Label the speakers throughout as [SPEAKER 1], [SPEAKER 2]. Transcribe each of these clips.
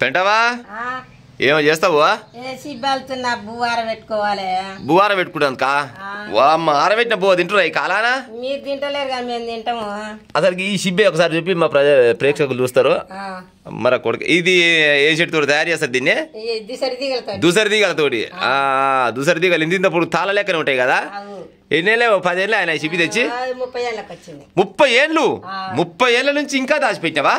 [SPEAKER 1] పెంటవా ఏమో చేస్తావు
[SPEAKER 2] బువార పెట్టుకోవాలి
[SPEAKER 1] బువార పెట్టుకుంటాను కా అమ్మ ఆరబెట్టిన బువ్వ తింటురా ఈ కాలానా
[SPEAKER 2] మీరు తింటలేరు కానీ మేము తింటాము
[SPEAKER 1] అసలు ఈ షిబ్బే ఒకసారి చెప్పి మా ప్రేక్షకులు చూస్తారు మరి కొడుకు ఇది ఏ చెట్టు తోటి తయారు చేస్తారు దీన్ని దుసరి తీగలతోటి దుసరి తీగలు ఇంతప్పుడు తాళ లెక్కనే ఉంటాయి కదా ఎన్నేళ్ళే 10 ఏళ్ళు ఆయన షిబ్బి తెచ్చి 30 ఏళ్ళు 30 ఏళ్ళ నుంచి ఇంకా దాచిపెట్టినావా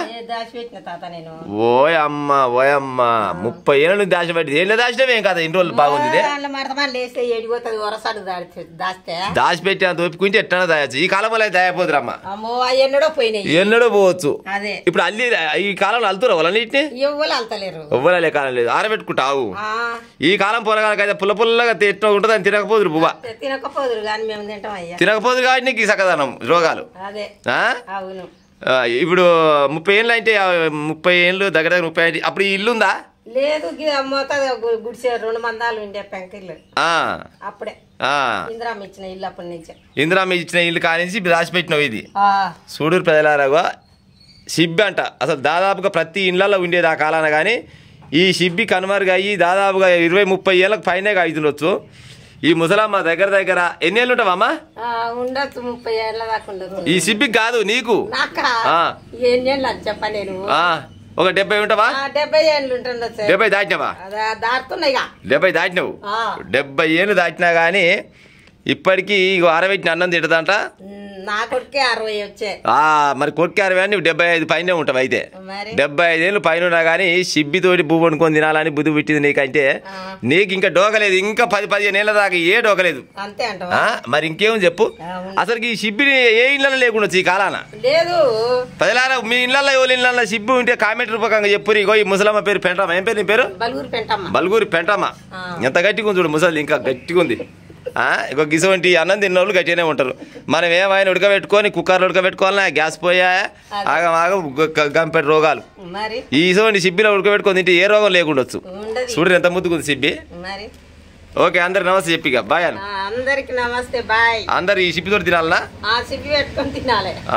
[SPEAKER 1] ఓయమ్మ 30 ఏళ్ళ నుంచి దాచిపెట్టి ఏళ్ళు దాచినవేం కదా ఇన్ని రోజులు బాగుంది దాచిపెట్టి అంత ఒప్పుకుంటే ఎట్లా దాయచ్చు ఈ కాలంలో అయితే దాయపోదురమ్మా ఎన్నడో పోవచ్చు ఇప్పుడు అల్లి ఈ కాలంలో అల్తురా వాళ్ళన్నింటినీ ఎవ్వలే కాలం లేదు ఆరబెట్టుకుంటావు ఈ కాలం పొలగాలకైతే పుల్ల పుల్లగా ఎట్లా ఉంటుంది అని తినకపోదురు బువ్వ తినకపోదు కాబట్టి నీకు సకదానం రోగాలు ఇప్పుడు 30 ఏళ్ళు అంటే 30 ఏళ్ళు దగ్గర 30 అప్పుడు ఈ ఇల్లు ఉందా
[SPEAKER 2] లేదు గుడిసే 2 మందాలు ఉండే పెంకిళ్ళు అప్పుడే ఇందిరామ్మ ఇచ్చిన ఇల్లు అప్పటి నుంచి
[SPEAKER 1] ఇందిరామ్మ ఇచ్చిన ఇల్లు కానించి దాచిపెట్టినవి ఇది సూడూరు ప్రజలారా షిబ్బి అంట అసలు దాదాపుగా ప్రతి ఇళ్లలో ఉండేది ఆ కాలాన కానీ ఈ షిబ్బి కనుమరుగా అయ్యి దాదాపుగా 20-30 ఏళ్ళకు పైనే అవుతుండొచ్చు ఈ ముసలమ్మ దగ్గర ఎన్ని ఏళ్ళు ఉంటావమ్మా
[SPEAKER 2] ఉండొచ్చు 30 ఏళ్ళ దాకా ఉండదు
[SPEAKER 1] ఈ షిబ్బికి కాదు నీకు
[SPEAKER 2] చెప్ప నేను
[SPEAKER 1] ఒక 70 ఉంటావా
[SPEAKER 2] 70 ఏళ్ళు ఉంటుండొచ్చు
[SPEAKER 1] 70 దాటినావా
[SPEAKER 2] దాటుతున్నాయి
[SPEAKER 1] 70 దాటినావు 70 ఏళ్ళు దాటినా గానీ ఇప్పటికీ ఆరబెట్టిన అన్నం తింటదంట
[SPEAKER 2] నా కొడుకే 60 వచ్చే
[SPEAKER 1] మరి కొడుకే 60 అని 75 పైన ఉంటావు అయితే 75 ఏళ్ళు పైన ఉన్నా కానీ షిబ్బితోటి పువ్వు వండుకొని తినాలని బుద్ధి పెట్టింది నీకంటే నీకు ఇంకా డోకలేదు ఇంకా 10-15 ఏళ్ళ దాకా ఏ డోకలేదు మరి ఇంకేం చెప్పు అసలు ఈ షిబ్బిని ఏ ఇళ్ళలో లేకుండా ఈ కాలాన
[SPEAKER 2] లేదు
[SPEAKER 1] ప్రజలారా మీ ఇళ్ళల్లో ఎవరి ఇళ్ళల్లో షిబ్బి ఉంటే కామెంట్ రూపకంగా చెప్పు ఇగో ఈ ముసలమ్మ పేరు పెంటమ్మ ఏం పేరు నీ పేరు బల్గూరి పెంటమ్మ ఎంత గట్టిగా ఉంది చూడు ముసలి ఇంకా గట్టిగా ఉంది ఇక గిసవంటి అన్నం తిన్న వాళ్ళు గట్టిగానే ఉంటారు మనం ఏమైనా ఉడకబెట్టుకొని కుక్కర్లో ఉడకబెట్టుకోవాలన్నా గ్యాస్ పోయా గంపెట్టి రోగాలు ఈ ఇసవంటి సిబ్బిలో ఉడకబెట్టుకొని తింటే ఏ రోగం లేకుండొచ్చు చూడరు ఎంత ముద్దుకుంది సిబ్బి ఓకే అందరికి నమస్తే చెప్పి బాయ్ అని
[SPEAKER 2] అందరికి నమస్తే బాయ్
[SPEAKER 1] అందరు ఈ సిబ్బితో తినాలనా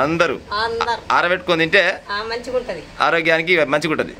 [SPEAKER 1] అందరూ ఆరబెట్టుకొని తింటే ఆరోగ్యానికి మంచిగా ఉంటది